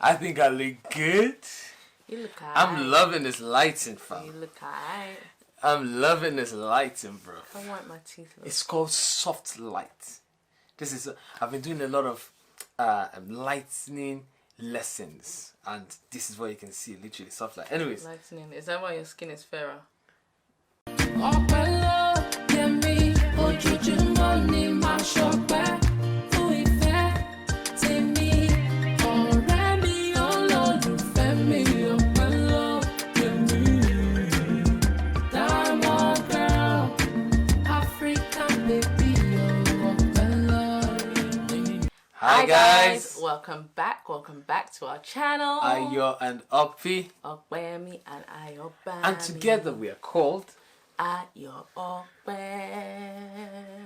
I think I look good. You look alright. I'm loving this lighting, fam. You look alright. I'm loving this lighting, bro. I want my teeth. It's called soft light. This is I've been doing a lot of lightening lessons, and this is what you can see, literally soft light. Anyways, Lightening. Is that why your skin is fairer? Hi guys, welcome back to our channel. Ayo and Ayope, Ayope and Ayope, and together we are called Ayope.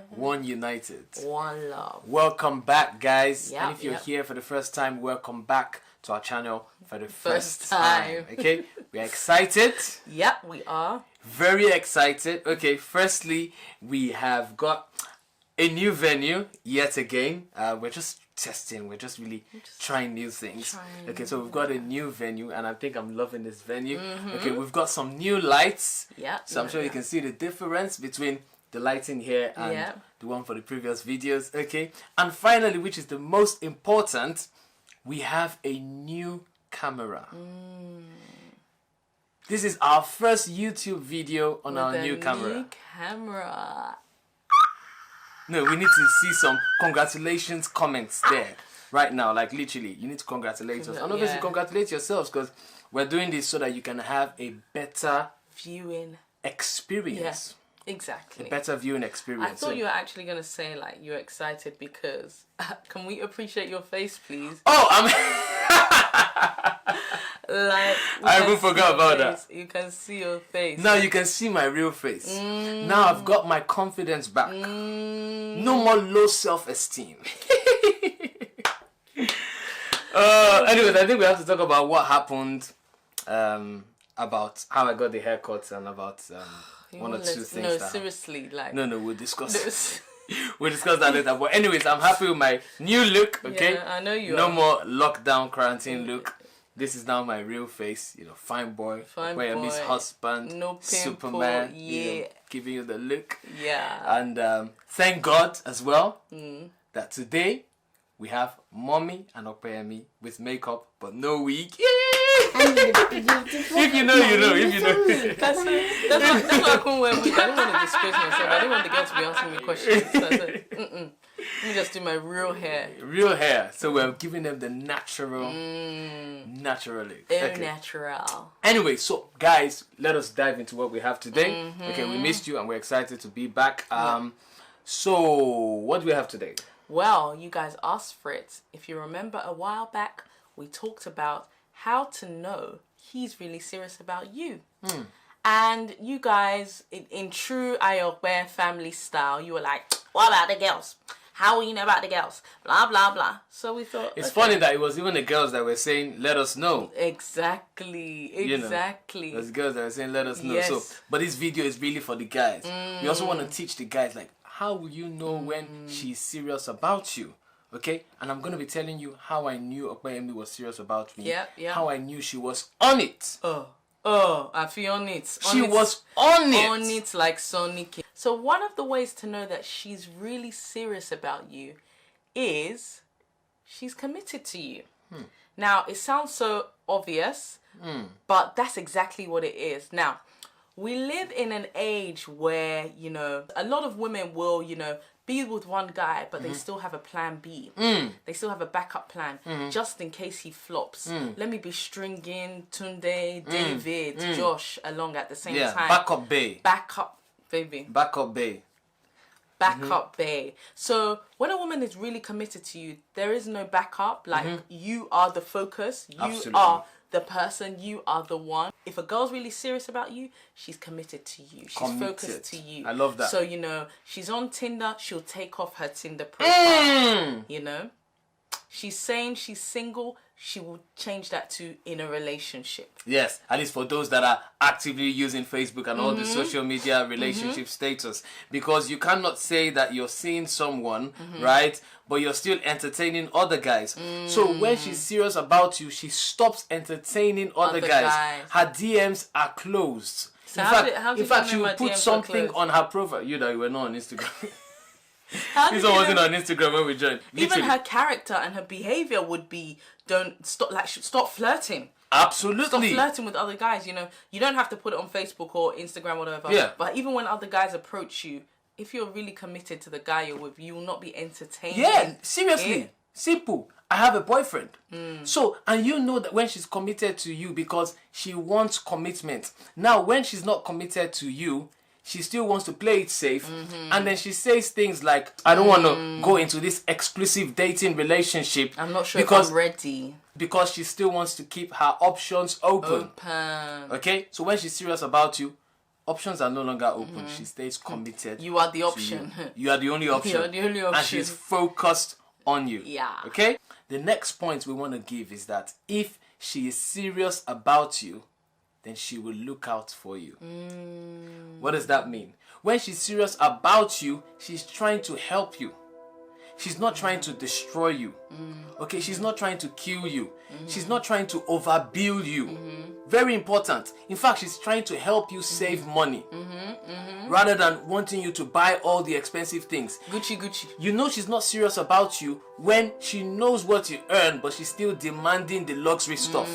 One United, One Love. Welcome back, guys. Yep, and if you're here for the first time, welcome back to our channel for the first time. Okay, we are excited. Yep, we are very excited. Okay, firstly, we have got a new venue yet again. We're just testing. We're just really trying new things. Okay, so we've got a new venue, and I think I'm loving this venue. Okay, we've got some new lights. Yeah. So I'm sure you can see the difference between the lighting here and the one for the previous videos. Okay, and finally, which is the most important, we have a new camera. This is our first YouTube video on our new camera. No, we need to see some congratulations comments there right now. Like literally, you need to congratulate us. And obviously congratulate yourselves, because we're doing this so that you can have a better viewing experience. Yeah, exactly. A better viewing experience. I thought you were actually going to say like you're excited because can we appreciate your face, please? Oh, I'm like I even forgot about that. You can see your face. Now you can see my real face. Now I've got my confidence back. No more low self-esteem. Anyways, I think we have to talk about what happened, about how I got the haircut, and about one or two things. No, seriously, like no, we'll discuss. We'll discuss that later. But anyways, I'm happy with my new look. Okay, yeah, I know you. No more lockdown quarantine look. This is now my real face, fine boy, Miss husband, no pimple, Superman, giving you the look. Yeah. And thank God as well that today we have Mommy and Ayope with makeup but no wig. If you know, you know. If you know. That's why I couldn't wear wig. I didn't want to disgrace myself. I didn't want the girl to be asking me questions. So I said, let me just do my real hair. Real hair. So we're giving them the natural look. Very natural. Anyway, so guys, let us dive into what we have today. Okay, we missed you and we're excited to be back. So what do we have today? Well, you guys asked for it. If you remember a while back, we talked about how to know he's really serious about you. And you guys, in true Ayope family style, you were like, what about the girls? How will you know about the girls? Blah, blah, blah. So we thought... It's funny that it was even the girls that were saying, let us know. Exactly. It was the girls that were saying, let us know. So, but this video is really for the guys. We also want to teach the guys, like, how will you know when she's serious about you? Okay? And I'm going to be telling you how I knew Ayope was serious about me. How I knew she was on it. I feel on it. She was on it. On it like Sonic. So one of the ways to know that she's really serious about you is she's committed to you. Now, it sounds so obvious, but that's exactly what it is. Now, we live in an age where, a lot of women will, be with one guy, but they still have a plan B. They still have a backup plan, just in case he flops. Let me be stringing Tunde, David, Josh along at the same time. Backup bae. Backup, baby. Backup bae. Backup bae. So when a woman is really committed to you, there is no backup. Like, you are the focus. You are the person. You are the one. If a girl's really serious about you, she's committed to you. She's focused to you. I love that. So, she's on Tinder, she'll take off her Tinder profile. She's saying she's single, she will change that to in a relationship. Yes, at least for those that are actively using Facebook and all the social media relationship status. Because you cannot say that you're seeing someone, right, but you're still entertaining other guys. So when she's serious about you, she stops entertaining other guys. Her DMs are closed. So in fact, she will put something on her profile. You know, you were not on Instagram. This one wasn't on Instagram when we joined. Even her character and her behavior would be stop flirting. Absolutely. Stop flirting with other guys. You know, you don't have to put it on Facebook or Instagram or whatever. Yeah. But even when other guys approach you, if you're really committed to the guy you're with, you will not be entertained. Yeah, seriously. Simple. I have a boyfriend. So, and you know that when she's committed to you because she wants commitment. Now, when she's not committed to you, she still wants to play it safe. And then she says things like, I don't want to go into this exclusive dating relationship. I'm not sure if I'm ready. Because she still wants to keep her options open. Okay? So when she's serious about you, options are no longer open. She stays committed. You are the option. You are the only option. You're the only option. And she's focused on you. Yeah. Okay? The next point we want to give is that if she is serious about you, then she will look out for you. What does that mean? When she's serious about you, she's trying to help you. She's not trying to destroy you. Okay, she's not trying to kill you. She's not trying to overbill you. Very important. In fact, she's trying to help you save money. Rather than wanting you to buy all the expensive things. Gucci. You know she's not serious about you when she knows what you earn, but she's still demanding the luxury stuff.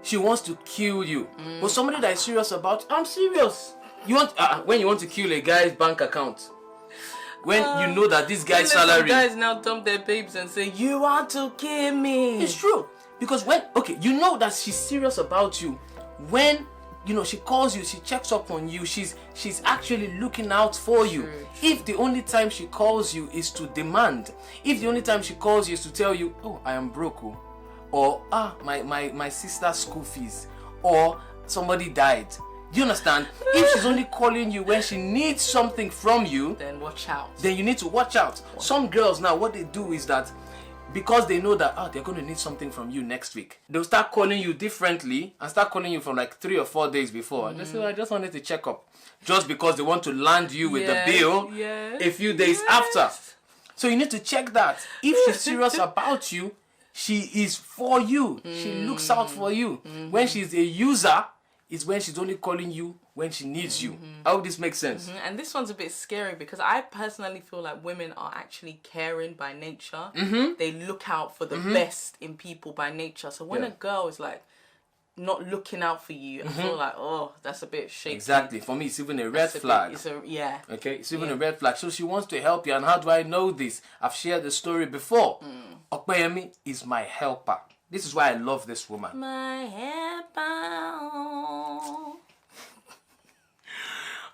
She wants to kill you. But somebody that is serious about, I'm serious. You want when you want to kill a guy's bank account. When you know that this guy's salary. Guys now dump their babes and say, you want to kill me. It's true. Because you know that she's serious about you. When, she calls you, she checks up on you, she's actually looking out for you. True. If the only time she calls you is to demand, if the only time she calls you is to tell you, oh, I am broke, or my sister's school fees, or somebody died. Do you understand? If she's only calling you when she needs something from you, then watch out. Then you need to watch out. Some girls now, what they do is that because they know that they're going to need something from you next week, they'll start calling you differently and start calling you from like 3 or 4 days before. And they say, I just wanted to check up. Just because they want to land you with the bill a few days after. So you need to check that. If she's serious about you, she is for you. She looks out for you. When she's a user, it's when she's only calling you when she needs you. I hope this makes sense. And this one's a bit scary because I personally feel like women are actually caring by nature. They look out for the best in people by nature. So when a girl is like not looking out for you, I feel like, oh, that's a bit shaky. Exactly. For me, it's even a red flag. Okay, it's even a red flag. So she wants to help you. And how do I know this? I've shared the story before. Ayope is my helper. This is why I love this woman. My helper.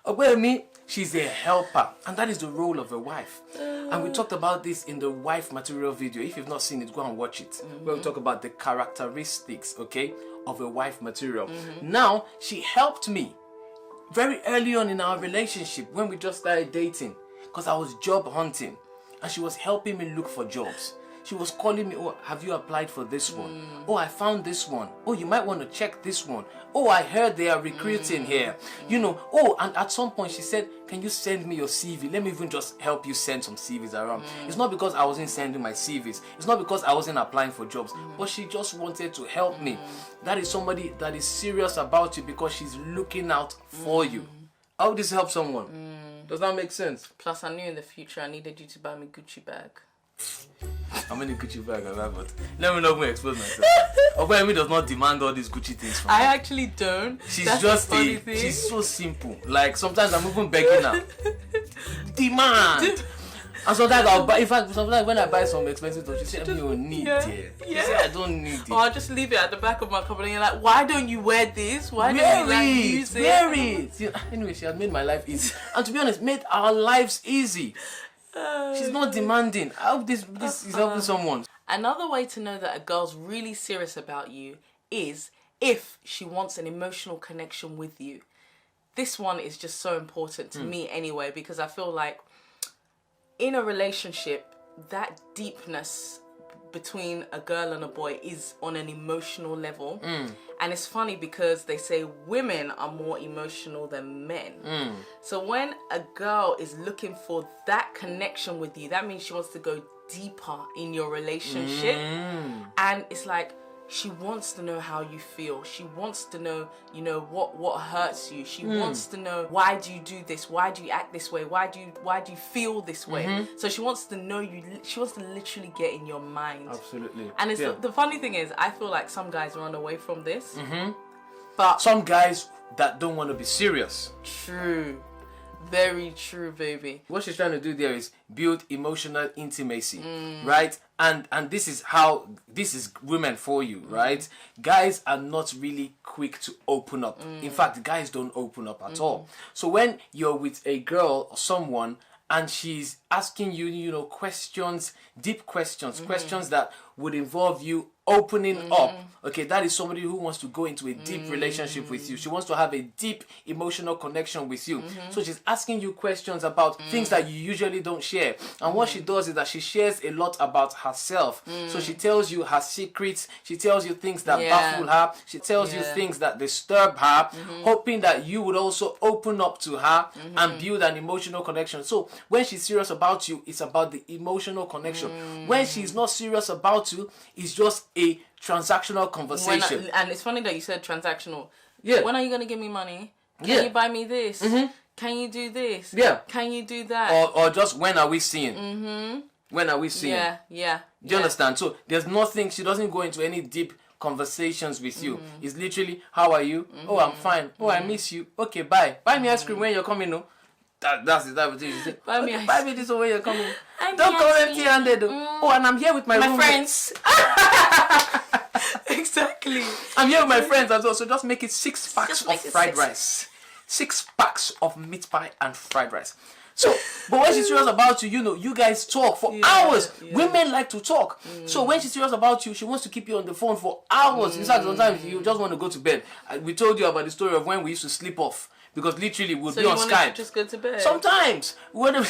Ayope, she's a helper. And that is the role of a wife. And we talked about this in the wife material video. If you've not seen it, go and watch it. Where we talk about the characteristics, okay, of a wife material. Now, she helped me very early on in our relationship when we just started dating. Because I was job hunting. And she was helping me look for jobs. She was calling me, oh, have you applied for this one? Oh, I found this one. Oh, you might want to check this one. Oh, I heard they are recruiting here. Oh, and at some point she said, can you send me your CV? Let me even just help you send some CVs around. It's not because I wasn't sending my CVs. It's not because I wasn't applying for jobs. But she just wanted to help me. That is somebody that is serious about you because she's looking out for you. How would this help someone? Does that make sense? Plus, I knew in the future I needed you to buy me Gucci bag. How many Gucci bags have I bought? Let me not go expose myself. Ayope does not demand all these Gucci things from me. I actually don't. She's she's so simple. Like sometimes I'm even begging her. Demand. And sometimes I'll buy. In fact, sometimes when I buy some expensive stuff, she said, "I don't need it." She said, "I don't need it." Or I'll just leave it at the back of my cupboard, and you're like, "Why don't you wear this? Why don't you use it?" Wear it. Anyway, she has made my life easy, and to be honest, made our lives easy. She's not demanding. I hope this is helping someone. Another way to know that a girl's really serious about you is if she wants an emotional connection with you. This one is just so important to me anyway, because I feel like in a relationship, that deepness between a girl and a boy is on an emotional level. And it's funny because they say women are more emotional than men. So when a girl is looking for that connection with you, that means she wants to go deeper in your relationship. And it's like, she wants to know how you feel. She wants to know, you know, what hurts you. She wants to know, why do you do this? Why do you act this way? Why do you feel this way? So she wants to know you. She wants to literally get in your mind. Absolutely. And it's the funny thing is, I feel like some guys run away from this. But some guys that don't want to be serious. True. Very true, baby. What she's trying to do there is build emotional intimacy, right? And this is women for you, right? Guys are not really quick to open up. In fact, guys don't open up at all. So when you're with a girl or someone and she's asking you, you know, questions, deep questions, questions that would involve you opening up, okay, that is somebody who wants to go into a deep relationship with you. She wants to have a deep emotional connection with you. So she's asking you questions about things that you usually don't share. And what she does is that she shares a lot about herself. So she tells you her secrets. She tells you things that baffle her. She tells you things that disturb her, hoping that you would also open up to her and build an emotional connection. So when she's serious about you, it's about the emotional connection. When she's not serious about you, it's just a transactional conversation. And it's funny that you said transactional. Yeah. When are you going to give me money? Can you buy me this? Can you do this? Yeah. Can you do that? Or just when are we seeing? When are we seeing? Yeah. Do you understand? So there's nothing, she doesn't go into any deep conversations with you. It's literally, how are you? Oh, I'm fine. Oh, I miss you. Okay, bye. Buy me ice cream when you're coming, no? That's the type of thing. Buy me this when you're coming. Don't come empty-handed. Oh, and I'm here with my friends. Exactly. I'm here with my friends as well. So just make it 6 packs of fried rice. 6 packs of meat pie and fried rice. So, but when she's serious about you, you know, you guys talk for hours. Women like to talk. So when she's serious about you, she wants to keep you on the phone for hours. In fact, sometimes you just want to go to bed. We told you about the story of when we used to sleep off. Because literally we'll be on Skype. To just go to bed. Sometimes we'll be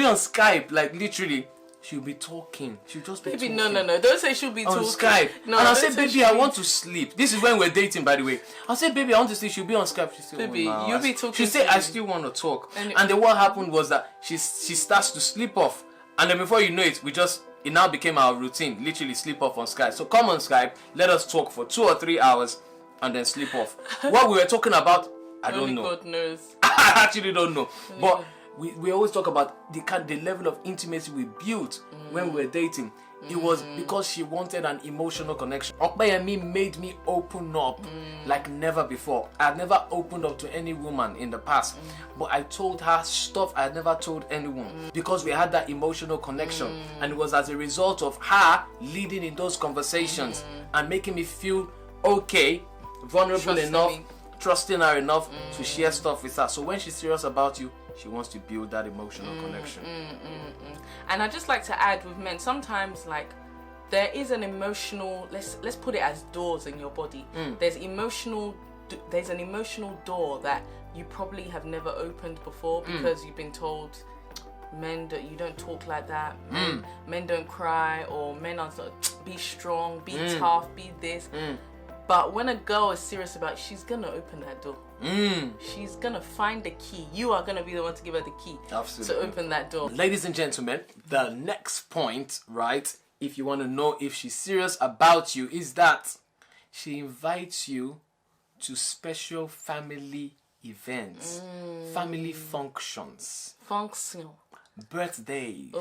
on Skype, like literally. She'll be talking. She'll just be talking. No. Don't say she'll be on talking. Skype. No, and I'll say, baby, I want to sleep. This is when we're dating, by the way. I'll say, baby, I want to sleep. She'll be on Skype. She'll say, baby, you'll be talking. She'll say, I still want to talk. And then what happened was that she starts to sleep off. And then before you know it, it now became our routine. Literally sleep off on Skype. So come on Skype. Let us talk for 2 or 3 hours. And then sleep off. What we were talking about, I don't know. God knows. I actually don't know. But we always talk about the level of intimacy we built when we were dating. It was because she wanted an emotional connection. Okpeyemi made me open up like never before. I had never opened up to any woman in the past. But I told her stuff I had never told anyone. Because we had that emotional connection. And it was as a result of her leading in those conversations and making me feel okay, vulnerable enough, trusting her enough to share stuff with her. So when she's serious about you, she wants to build that emotional connection. And I just like to add with men, sometimes like there is an emotional, let's put it as doors in your body. There's an emotional door that you probably have never opened before because you've been told, you don't talk like that. Men don't cry, or men are be strong, be tough, be this. But when a girl is serious about it, she's gonna open that door. She's gonna find the key. You are gonna be the one to give her the key. Absolutely. To open that door. Ladies and gentlemen, the next point, right, if you want to know if she's serious about you, is that she invites you to special family events, family functions, birthdays,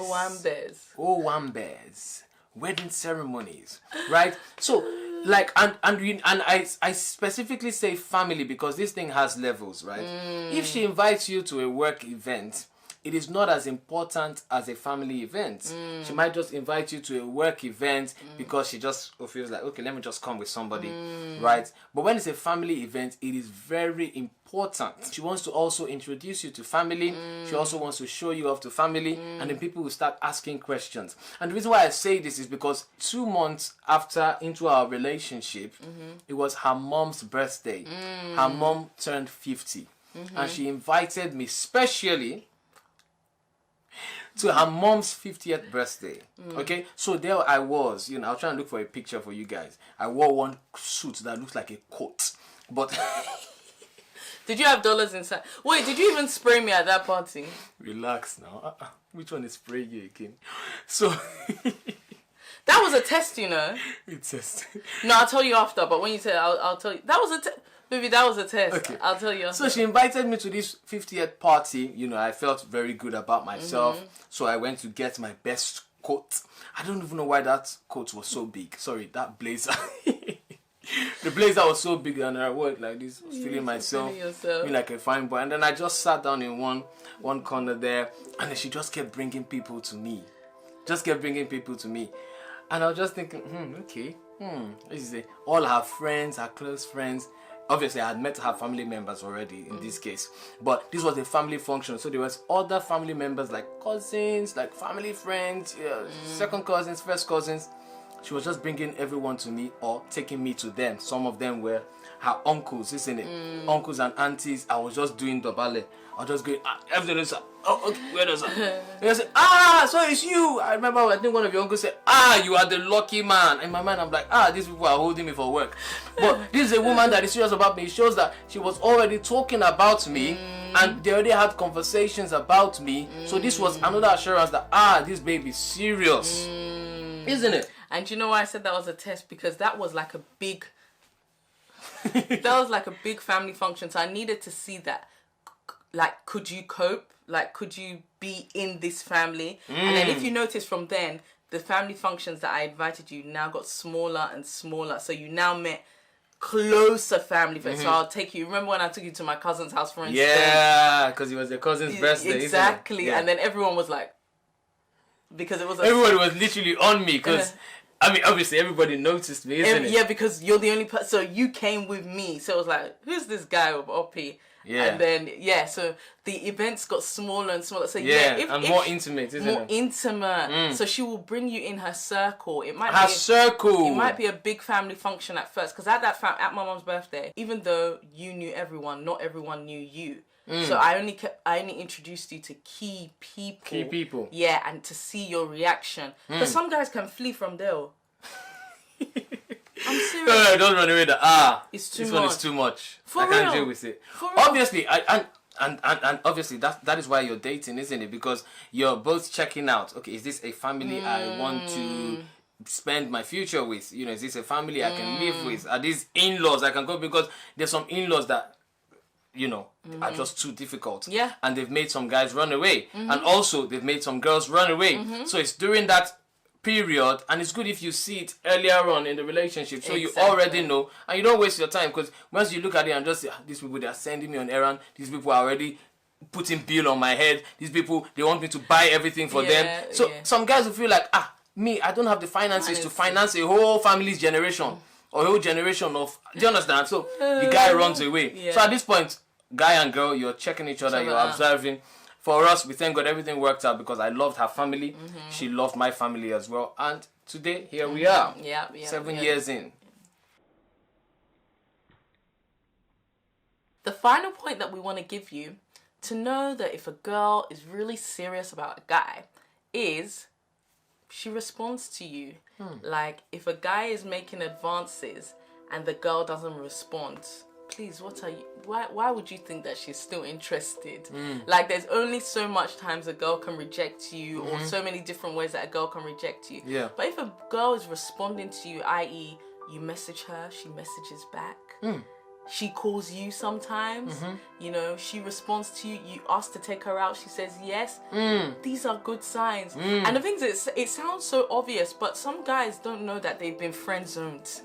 owambes, wedding ceremonies, right? So, like, and I specifically say family because this thing has levels, right? If she invites you to a work event, it is not as important as a family event. She might just invite you to a work event because she just feels like, okay, let me just come with somebody, right? But when it's a family event, it is very important. She wants to also introduce you to family. She also wants to show you off to family, and then people will start asking questions. And the reason why I say this is because 2 months into our relationship, it was her mom's birthday. Her mom turned 50, and she invited me specially to her mom's 50th birthday. Okay, so there I was, I was trying to look for a picture for you guys. I wore one suit that looks like a coat, but did you have dollars inside? Wait, did you even spray me at that party? Relax now. Which one is spray you again? So that was a test, It's just No, I'll tell you after. But when you say, I'll tell you. That was a test. Baby, that was a test. Okay. I'll tell you. So she invited me to this 50th party. I felt very good about myself. So I went to get my best coat. I don't even know why that coat was so big. Sorry, that blazer. The blazer was so big and I wore it like this. I was feeling myself. Feeling like a fine boy. And then I just sat down in one corner there. And then she just kept bringing people to me. And I was just thinking, okay. This is it. All her friends, her close friends. Obviously, I had met her family members already in this case. But this was a family function. So there was other family members like cousins, like family friends, second cousins, first cousins. She was just bringing everyone to me or taking me to them. Some of them were her uncles, isn't it? Uncles and aunties. I was just doing the ballet. I was just going, everything is, okay, where does that? And I said, so it's you. I remember, I think one of your uncles said, you are the lucky man. In my mind, I'm like, these people are holding me for work. But this is a woman that is serious about me. It shows that she was already talking about me and they already had conversations about me. So this was another assurance that, this baby is serious. Isn't it? And you know why I said that was a test? Because that was like a big... that was like a big family function. So I needed to see that. Like, could you cope? Like, could you be in this family? And then if you notice from then, the family functions that I invited you now got smaller and smaller. So you now met closer family friends. So I'll take you. Remember when I took you to my cousin's house, for instance? Yeah, because it was your cousin's birthday. Exactly. Yeah. And then everyone was like, because it was... Everybody was literally on me because... I mean, obviously, everybody noticed me, isn't it? Yeah, because you're the only person. So you came with me. So it was like, who's this guy with Ayope? Yeah. And then, so the events got smaller and smaller. So and more intimate, isn't it? More intimate. So she will bring you in her circle. It might It might be a big family function at first. Because at at my mom's birthday, even though you knew everyone, not everyone knew you. So I only introduced you to key people. Yeah, and to see your reaction. Because some guys can flee from there. I'm serious. No, don't run away. It's too this much. one is too much. For I can't real. deal with it. For real. Obviously, and obviously that is why you're dating, isn't it? Because you're both checking out. Okay, is this a family I want to spend my future with? Is this a family I can live with? Are these in-laws I can go? Because there's some in-laws that are just too difficult. Yeah. And they've made some guys run away. And also they've made some girls run away. So it's during that period, and it's good if you see it earlier on in the relationship, so you already know, and you don't waste your time. Because once you look at it and just say, these people, they are sending me on errand, these people are already putting bill on my head, these people, they want me to buy everything for them. So some guys will feel like, me, I don't have the finances to finance a whole family's generation or a whole generation of, do you understand? So the guy runs away. So at this point, guy and girl, you're checking each other, you're observing. For us, we thank God everything worked out because I loved her family. She loved my family as well. And today, here we are. 7 years in. The final point that we want to give you to know that if a girl is really serious about a guy is she responds to you. Like, if a guy is making advances and the girl doesn't respond, please, what are you? Why would you think that she's still interested? Like, there's only so much times a girl can reject you, or so many different ways that a girl can reject you. Yeah. But if a girl is responding to you, i.e., you message her, she messages back. She calls you sometimes. She responds to you. You ask to take her out. She says yes. These are good signs. And the thing is, it sounds so obvious, but some guys don't know that they've been friend zoned.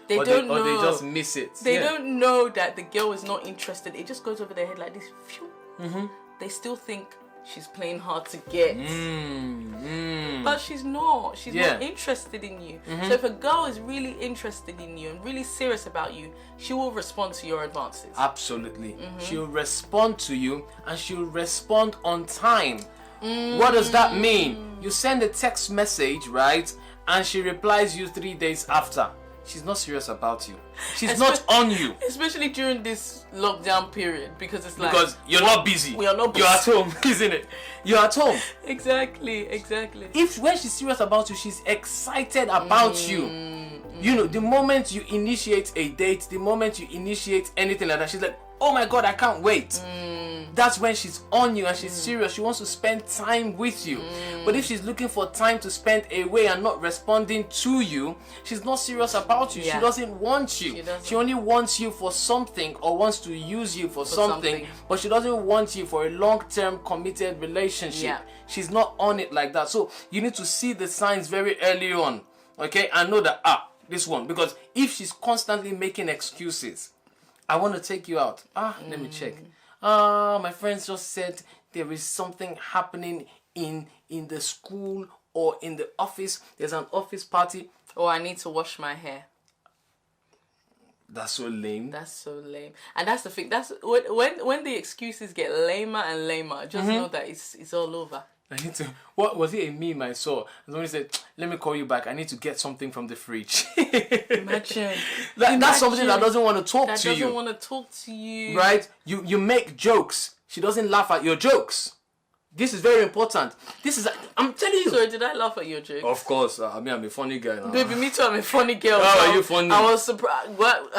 They don't know. Or they just miss it. They don't know that the girl is not interested. It just goes over their head like this. They still think she's playing hard to get. But she's not. She's not interested in you. So if a girl is really interested in you and really serious about you, she will respond to your advances. Absolutely. She'll respond to you, and she'll respond on time. What does that mean? You send a text message, right? And she replies you 3 days after. she's not serious about you. She's not on you. Especially during this lockdown period, because it's like, because you're not busy. We are not busy. You're at home, isn't it? You're at home. Exactly. If when she's serious about you, she's excited about you. You know, the moment you initiate a date, the moment you initiate anything like that, she's like, oh my God, I can't wait. That's when she's on you and she's serious. She wants to spend time with you. But if she's looking for time to spend away and not responding to you, she's not serious about you. She doesn't want you. She only wants you for something, or wants to use you for something. But she doesn't want you for a long-term committed relationship. She's not on it like that. So you need to see the signs very early on, okay, and know that this one. Because if she's constantly making excuses, I want to take you out. Let me check. My friends just said there is something happening in the school or in the office. There's an office party. Or I need to wash my hair. That's so lame. And that's the thing. That's when the excuses get lamer and lamer. Just know that it's all over. I need to. What was it? A meme I saw. Somebody said, "Let me call you back. I need to get something from the fridge." Imagine. That's somebody that doesn't want to talk to you. That doesn't want to talk to you. Right? You make jokes. She doesn't laugh at your jokes. This is very important. I'm telling you. Sorry, did I laugh at your joke? Of course. I'm a funny guy now. Baby, me too. I'm a funny girl. How are you funny? I was surprised. What?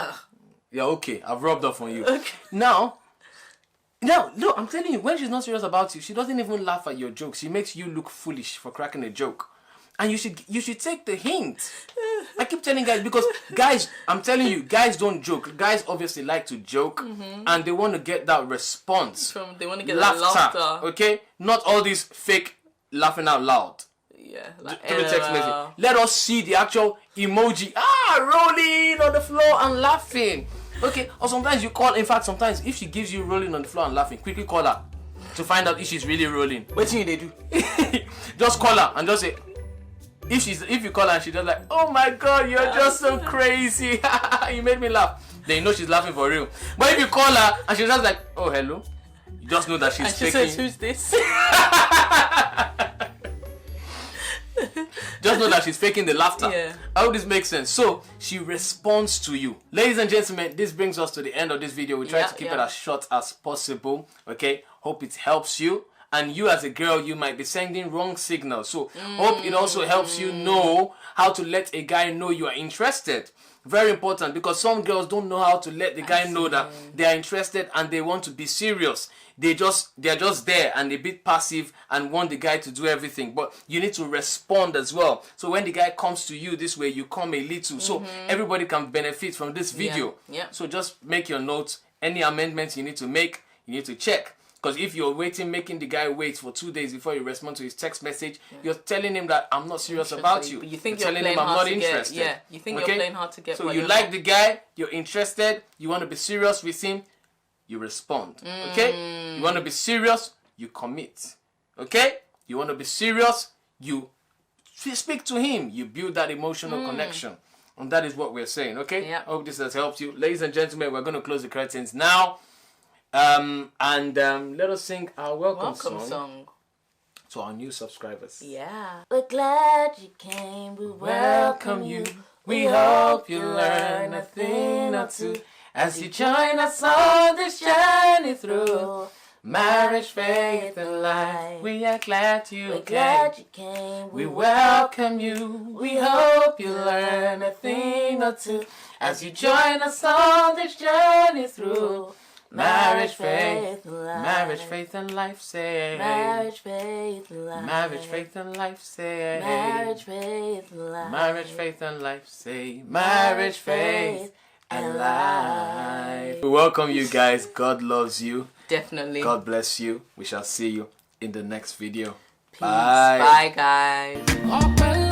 Yeah, okay. I've rubbed off on you. Okay. Now, no, I'm telling you, when she's not serious about you, she doesn't even laugh at your jokes. She makes you look foolish for cracking a joke. And you should take the hint. I keep telling guys, because guys, I'm telling you, guys don't joke. Guys obviously like to joke, and they want to get that response. They want to get that laughter. Okay? Not all these fake laughing out loud. Yeah, like Text message. Let us see the actual emoji. Rolling on the floor and laughing. Okay, or sometimes you call. In fact, sometimes if she gives you rolling on the floor and laughing, quickly call her to find out if she's really rolling. What do they do? Just call her and just say. If you call her and she's just like, oh my God, you're just so crazy. You made me laugh. Then you know she's laughing for real. But if you call her and she's just like, oh hello, you just know that she's faking. And she says, who's this? Just know that she's faking the laughter. Yeah. I hope this makes sense. So she responds to you. Ladies and gentlemen, this brings us to the end of this video. We try to keep it as short as possible. Okay. Hope it helps you. And you as a girl, you might be sending wrong signals. So hope it also helps you know how to let a guy know you are interested. Very important, because some girls don't know how to let the guy know that they are interested and they want to be serious. They're just there and a bit passive and want the guy to do everything. But you need to respond as well. So when the guy comes to you this way, you come a little. So everybody can benefit from this video. Yeah. So just make your notes. Any amendments you need to make, you need to check. Because if you're making the guy wait for 2 days before you respond to his text message, you're telling him that I'm not serious about you. But you think you're you're telling him I'm not interested. You think you're playing hard to get. So you like the guy, you're interested, you want to be serious with him, you respond. Okay? You want to be serious, you commit. Okay? You want to be serious, you speak to him, you build that emotional connection. And that is what we're saying. Okay? Yeah. I hope this has helped you. Ladies and gentlemen, we're going to close the curtains now. Let us sing our welcome song to our new subscribers. Yeah. We're glad you came. We welcome you. We hope you learn a thing or two as you join us on this journey through marriage, faith, and life. We are glad you came. We welcome you. We hope you learn a thing or two as you join us on this journey through marriage, faith, and life. Say Marriage, faith, life. marriage, faith, and life. Say Marriage, faith, life. marriage, faith, and life. Say marriage, faith, and life. We welcome you guys. God loves you. Definitely. God bless you. We shall see you in the next video. Peace. Bye guys.